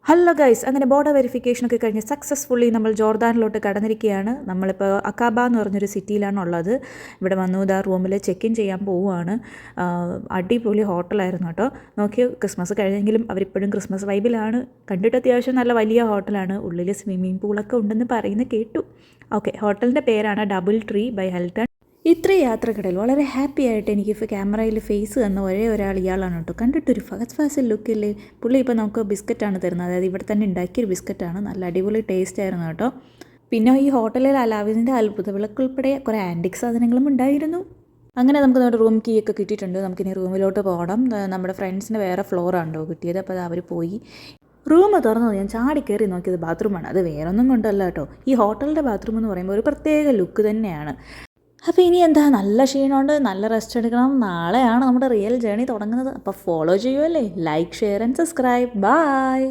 Hello guys, അങ്ങനെ border വെരിഫിക്കേഷനൊക്കെ കഴിഞ്ഞ് successfully നമ്മൾ ജോർദാനിലോട്ട് കടന്നിരിക്കുകയാണ്. നമ്മളിപ്പോൾ അക്കാബ എന്ന് പറഞ്ഞൊരു സിറ്റിയിലാണുള്ളത്. ഇവിടെ വന്നു റൂമിൽ ചെക്ക് ഇൻ ചെയ്യാൻ പോവുകയാണ്. അടിപൊളി ഹോട്ടലായിരുന്നു കേട്ടോ. നോക്കി, ക്രിസ്മസ് കഴിഞ്ഞെങ്കിലും അവരിപ്പോഴും ക്രിസ്മസ് വൈബിലാണ്. കണ്ടിട്ട് അത്യാവശ്യം നല്ല വലിയ ഹോട്ടലാണ്. ഉള്ളിൽ സ്വിമ്മിംഗ് പൂളൊക്കെ ഉണ്ടെന്ന് പറയുന്നത് കേട്ടു. ഓക്കെ, ഹോട്ടലിൻ്റെ പേരാണ് ഡബിൾ ട്രീ ബൈ ഹെൽട്ടൺ. ഇത്രയും യാത്രക്കിടയിൽ വളരെ ഹാപ്പി ആയിട്ട് എനിക്ക് ക്യാമറയിൽ ഫേസ് തന്ന ഒരേ ഒരാൾ ഇയാളാണ് കേട്ടോ. കണ്ടിട്ടൊരു ഫസ്റ്റ് ഫാസ്റ്റ് ലുക്കില്ലേ. പുള്ളി ഇപ്പോൾ നമുക്ക് ബിസ്ക്കറ്റാണ് തരുന്നത്. അതായത് ഇവിടെ തന്നെ ഉണ്ടാക്കിയൊരു ബിസ്ക്കറ്റാണ്. നല്ല അടിപൊളി ടേസ്റ്റ് ആയിരുന്നു കേട്ടോ. പിന്നെ ഈ ഹോട്ടലിൽ അലാവിൻ്റെ അത്ഭുത വിളക്കുൾപ്പെടെ കുറേ ആൻറ്റിക് സാധനങ്ങളും ഉണ്ടായിരുന്നു. അങ്ങനെ നമുക്ക് നമ്മുടെ റൂം കീ ഒക്കെ കിട്ടിയിട്ടുണ്ട്. നമുക്കിനി റൂമിലോട്ട് പോകണം. നമ്മുടെ ഫ്രണ്ട്സിന് വേറെ ഫ്ലോറാണല്ലോ കിട്ടിയത്. അപ്പോൾ അത് അവർ പോയി. റൂം തുറന്നത് ഞാൻ ചാടി കയറി നോക്കിയത് ബാത്റൂമാണ്. അത് വേറൊന്നും കൊണ്ടല്ല കേട്ടോ. ഈ ഹോട്ടലിൻ്റെ ബാത്റൂം എന്ന് പറയുമ്പോൾ ഒരു പ്രത്യേക ലുക്ക് തന്നെയാണ്. അപ്പോൾ ഇനി എന്താ, നല്ല ക്ഷീണമുണ്ട്, നല്ല റെസ്റ്റ് എടുക്കണം. നാളെയാണ് നമ്മുടെ റിയൽ ജേണി തുടങ്ങുന്നത്. അപ്പോൾ ഫോളോ ചെയ്യുമല്ലേ. Like, share and subscribe. By.